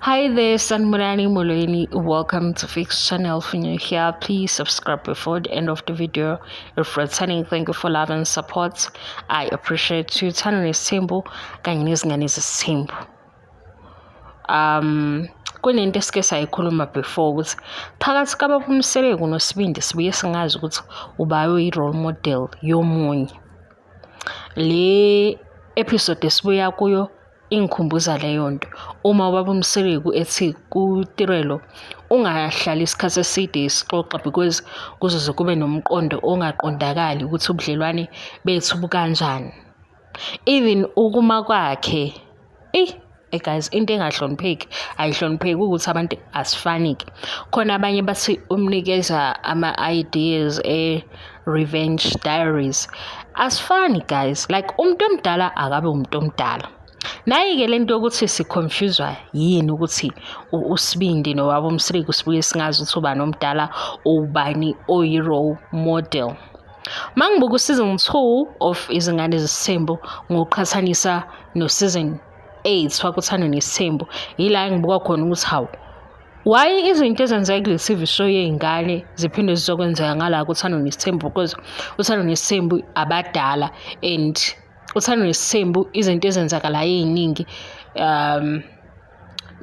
Hi there, Sanmurani Molweni. Welcome to Fix Channel. If you're new here, please subscribe before the end of the video. If returning, thank you for love and support. I appreciate you. Channel is simple. Kanyizingane is simple. Kunento esike sayikhuluma before ukuthi phakathi kwabaphumseleko noSibindi sibuye singazi ukuthi ubayo i-role model yomunye. Le episode esibuya kuyo ingikhumbuza leyo nto. Uma ubaba uMseleko ethi kuTirelo ungahlali isikhathi eside isixoxa because kuzoze kube nomqondo ongaqondakali ukuthi ubudlelwane bethu bukanjani. Even ukuma kwakhe guys, into engahlonipheki ayihlonipheki ukuthi abantu asifaniki. Khona abanye bathi umnikeza ama-ideas revenge diaries. Asifani guys, like umuntu omdala akabe umuntu omdala. Nayi-ke lento yokuthi siconfusewa yini ukuthi uSibindi nowabo uMseleko sibuye singazi ukuthi ubani omdala ubani oyi-role model. Mangibuka season 2 of Izingane Zesithembu ngokuqhathanisa no season 8 wakuthanda nesithembu, yila ngibuka khona ukuthi hawu why izinto ezenzeka kule TV show yezingane ziphinde zizokwenzeka ngala kuthanda nesithembu, because uthanda nesithembu abadala and uthanda nesithembu izinto ezenzakala eziningi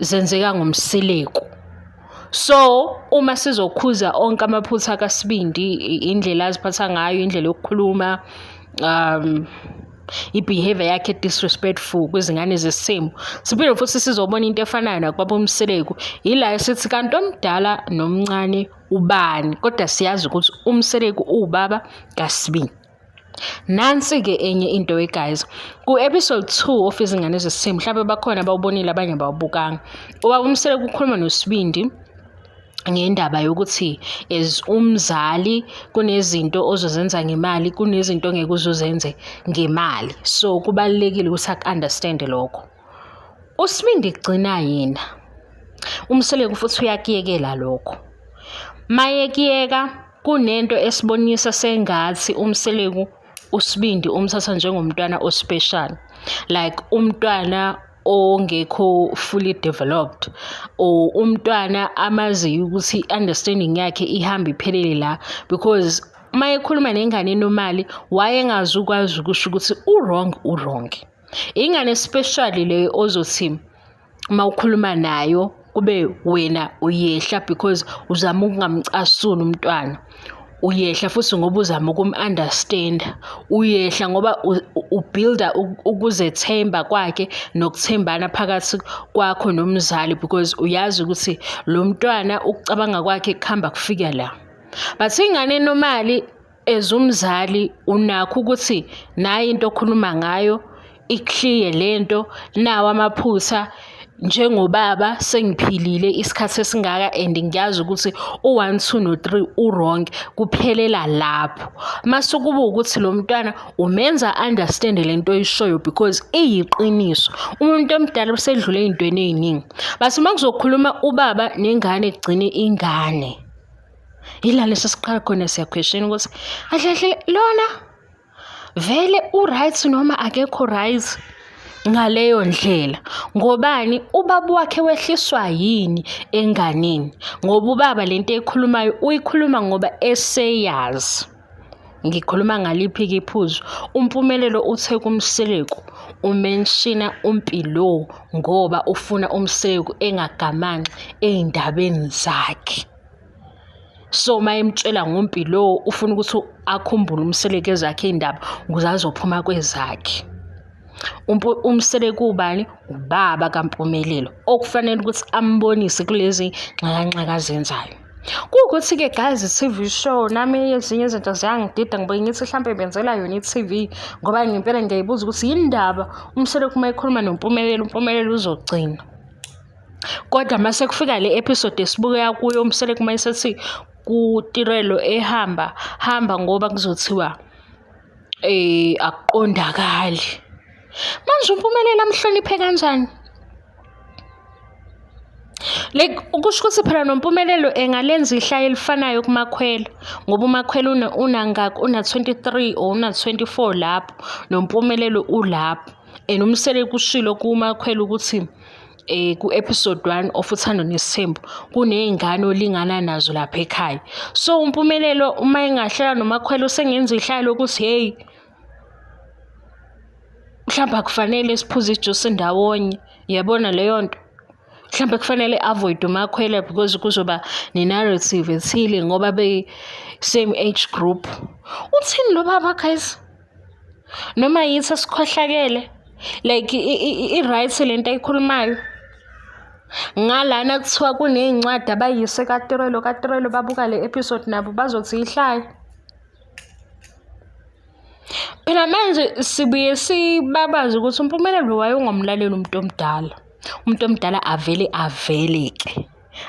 zenzeka ngomseleko. So uma sizokhuza onke amaphutha kaSibindi, indlela aziphatha ngayo, indlela yokukhuluma, i-behavior yakhe disrespectful kwizingane zesithembu, siphinde futhi sizobona into efanayo nakwabo uMseleko. Yila sithi kanti omdala nomncane ubani, kodwa siyazi ukuthi uMseleko ubaba kaSibindi. Nansi-ke enye into guys, ku episode 2 of Izingane Zesithembu mhlawumbe bakhona abawubonile abanye abawubukanga. Ubaba uMseleko ukhuluma noSibindi ngendaba yokuthi as umzali kunezinto ozozenza ngemali, kunezinto ongeke uzozenze ngemali, so kubalekile ukuthi ak-understand lokho. uSibindi gcina yena uMseleko futhi uyakiyekela lokho. Mayekiyeka kunento esibonisa sengathi uMseleko uSibindi umthatha njengomntwana ospecial, like umntwana ongekho fully developed, or umntwana amaziyo ukuthi understanding yakhe ihamba iphelele la, because mayekhuluma nengane normally wayengazi ukwazi ukusho ukuthi wrong. Ingane especially le ozothi mawukhuluma nayo kube wena uyehla because uzama ukungamcasula umntwana, uyehla futhi ngoba uzama ukum-understand, uyehla ngoba ubuilda ukuzethemba kwakhe nokuthembana phakathi kwakho nomzali, because uyazi ukuthi lo mntwana ukucabanga kwakhe kuhamba kufika la. But ingane normally ezumzali unakho ukuthi nayo into okhuluma ngayo ikliye lento, nawo amaphutha njengobaba sengiphilile isikhathi esingaka and ngiyazi ukuthi u1 2 no 3 wrong, kuphelela lapho. Masukuba ukuthi lo mntwana umenza understand lento oyishoyo because iyiqiniso. Umuntu omdala usedlule ezintweni eziningi, base makuzokhuluma ubaba nengane egcine ingane. Yila lesisiqala khona siya question ukuthi ahle lona vele u-right noma akekho right ngaleyo ndlela. Ngobani ubaba wakhe wehliswa yini enganeni? Ngoba ubaba lento ekhulumayo uyikhuluma ngoba eseyazi. Ngikhuluma ngaliphi iphuzu? Umpumelelo uthe kuMseleko umenshina uMpilo ngoba ufuna uMseleko engagamanxa ezindabeni zakhe. So mayemtshela ngoMpilo ufuna ukuthi akhumbule uMseleko ezakhe indaba ukuze azophuma kwezakhe. uMseleko ubani? Ubaba kaMpumelelo, okufanele ukuthi ambonise kulezi nxakanxaka azenzayo. Kuwukuthi-ke guys, i-TV show nami ezinye izinto ziyangidida, ngibuye ngithi mhlampe benzela yona i-TV ngoba ngempela ngiyayibuza ukuthi yini indaba uMseleko uma ekhuluma noMpumelelo uzogcina. Kodwa mase kufika le episode esibuka kuyo uMseleko mayesethi kuTirelo hamba ngoba kuzothiwa akuqondakali. Manje uMpumelelo amhloniphe kanjani? Like ukusho ukuthi phela noMpumelelo engalenza ihlaya elifanayo kuMakhwela, ngoba uMakhwela una 23 or una 24 lapho, noMpumelelo ulapho. And uMseleko ushilo kuMakhwela ukuthi ku-episode 1 of Uthando Nesithembu kuney'ngane olingana nazo lapha ekhaya. So uMpumelelo uma engahlela noMakhwela usengenza ihlalo ukuthi hey, mhlawumbe akufanele siphuze ijusi ndawonye, yabona leyo nto. Mhlawumbe kufanele avoid uMakhwela because kuzoba ne-narrative ethile ngoba same age group. Uthini lo baba guys? Noma yithi esikhohlakele like i-right lento ayikhulumayo. Ngalana kuthiwa kuney'ncwadi abayise kaTirelo babuka le episode nabo bazothi ihlaya. Phela manje sibuye sibabaze ukuthi uMpumelelo wayengomlaleli umuntu omdala. Umuntu omdala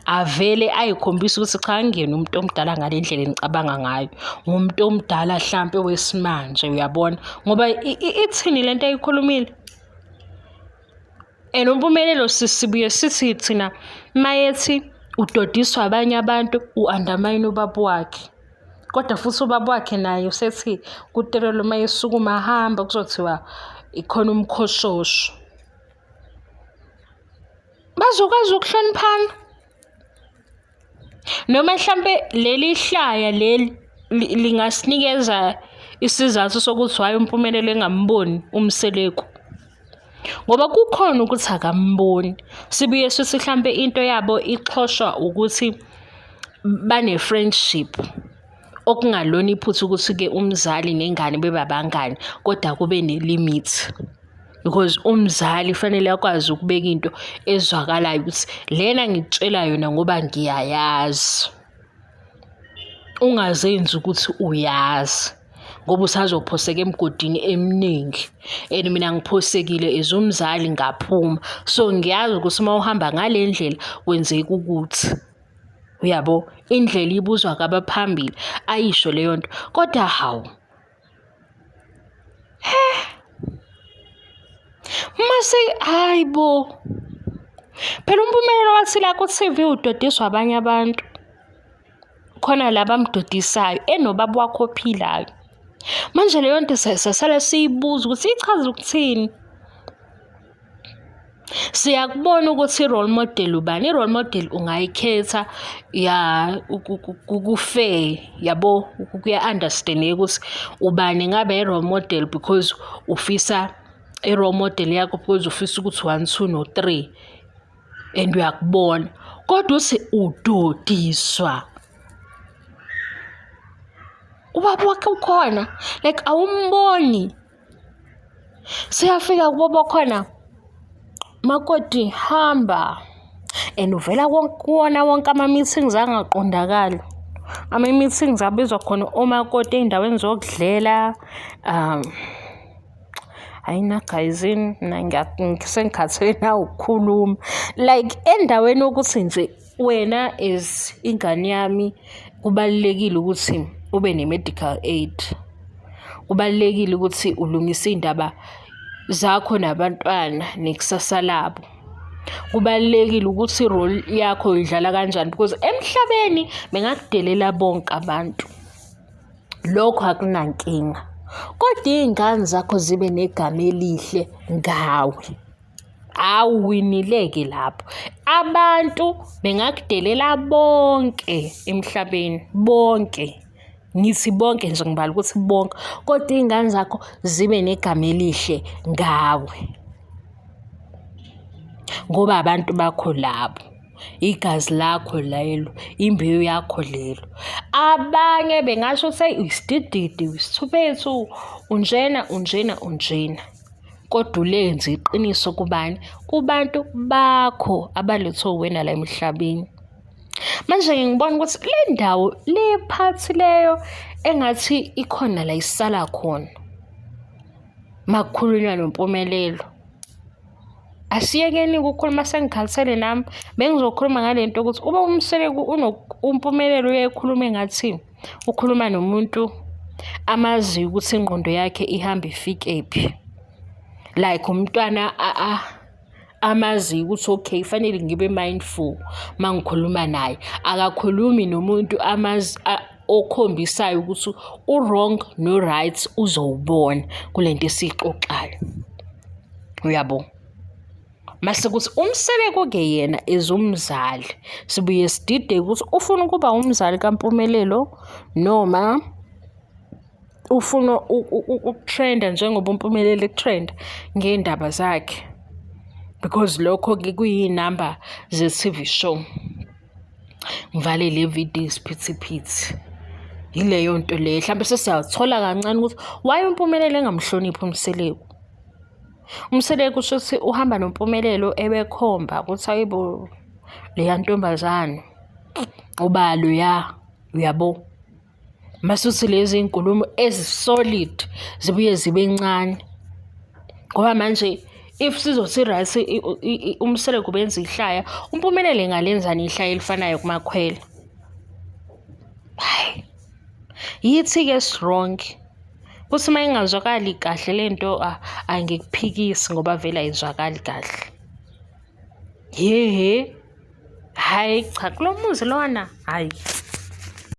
avele ayikhombisa ukuthi cha ngiyena umuntu omdala ngale ndlela engicabanga ngayo. Ngumuntu omdala mhlampe wesimanje uyabona ngoba ithini lento ayikhulumile. And uMpumelelo sibuye sithi thina mayethi udodiswa abanye abantu u-undermine ubaba wakhe. Kodwa futhi ubaba wakhe naye usethi kuTirelo mayesukuma hamba kuzothiwa ikhona umkhoshosho. Bazokwazi ukuhloniphana noma mhlambe leli hlaya lingasinikeza isizathu sokuthi waye uMpumelelo engamboni uMseleku ngoba kukhona ukuthi akamboni. Sibuye sithi mhlambe into yabo ixhoshwa ukuthi bane friendship okungalona iphutha ukuthi ke umzali nengane bebabangani kodwa kube ne-limit. Because umzali fanele akwazi ukubeka into ezwakalayo ukuthi lena ngitshela yona ngoba ngiyayazi. Ungazenzi ukuthi uyazi ngoba usazophoseka emgodini eminingi. And mina ngiphosekile as umzali ngaphuma. So ngiyazi ukuthi uma uhamba ngale ndlela kwenzeka ukuthi. Uyabo indlela ibuzwa kabaphambili ayisho leyo nto kodwa hawu. Mase hayibo. Phela uMpumelelo wathi la ku-TV udodiswa abanye abantu. Khona laba mdodisayo enobaba wakho ophilayo. Manje leyo nto sasala siyibuza ukuthi ichaza ukuthini. Siyakubona ukuthi i-role model ubani. I-role model ungayikhetha ya kufair yabo kuya-understand ukuthi ubani ngabe i-role model because ufisa i-role model yakho because ufisa ukuthi 1 2 no 3 and uyakubona kodwa uthi udodiswa ubaba wakhe ukhona like awumboni. Siyafika kubo khona makoti hamba and uvela kuwona wonke ama-meetings angaqondakali. Ama-meetings abizwa khona omakoti ey'ndaweni zokudlela ayina guyizini sengikhathele na ukukhuluma like endaweni ukuthi nje wena as ingane yami kubalulekile ukuthi ube ne-medical aid. Kubalulekile ukuthi ulungise iy'ndaba zakho nabantwana nekusasa labo. Kubalulekile ukuthi i-role yakho uyidlala kanjani because emhlabeni bengakudelela bonke abantu. Lokho akunankinga. Kodwa iy'ngane zakho zibe negama elihle ngawe. Awuwinileke lapho. Abantu bengakudelela bonke emhlabeni bonke. Ngithi bonke nje ngibala ukuthi bonke. Kodwa iy'ngane zakho zibe negama elihle ngawe. Ngoba abantu bakho labo. Igazi lakho lelo, imbewu yakho lelo. Abanye bengasho say isidididi, isithuphethu, unjena. Kodwa ulenze iqiniso kubani? Kubantu bakho abalethwe wena la emhlabeni. Manje ngibona ukuthi le ndawo le phathi leyo engathi ikhona la isala khona. Makukhulunywa noMpumelelo. Asiyekeni ukukhuluma sengikhathele nami bengizokhuluma ngalento ukuthi uba uMseleku uMpumelelo uyayikhuluma engathi ukhuluma nomuntu amazi ukuthi ingqondo yakhe ihamba ifike ephi. Like umntwana amazi ukuthi okay fanele ngibe mindful mangikhuluma naye. Akakhulumi nomuntu amazi okhombisayo ukuthi u-wrong no-right uzowubona kulento esixoxayo. Uyabo? mase kuthi uMseleko-ke yena ezumzali sibuye sidide ukuthi ufuna ukuba umzali kaMpumelelo noma ufuna ukutrenda njengoba uMpumelelo ekutrenda ngendaba zakhe, because lokho-ke kuyinamba ze-TV show. Ngivale le video isiphithiphithi yileyo nto leyo. Mhlawumbe sesiyathola kancane ukuthi why uMpumelelo engamhloniphi uMseleko. uMseleko shothi uhamba noMpumelelo ebekhomba ukuthi hayibo leya ntombazane ubalo ya uyabo. Masuthi lezi inkulumo ezisolid zibuye zibe encane ngoba manje if sizothi right uMseleko benza ihlaya, uMpumelelo engalenzani ihlaya elifanayo kumakhwela. Hayi yithi-ke strong kuthi uma ingazwakali kahle lento angikuphikisi ngoba vele ayizwakali kahle. Hayi cha kulo muzi lona hayi.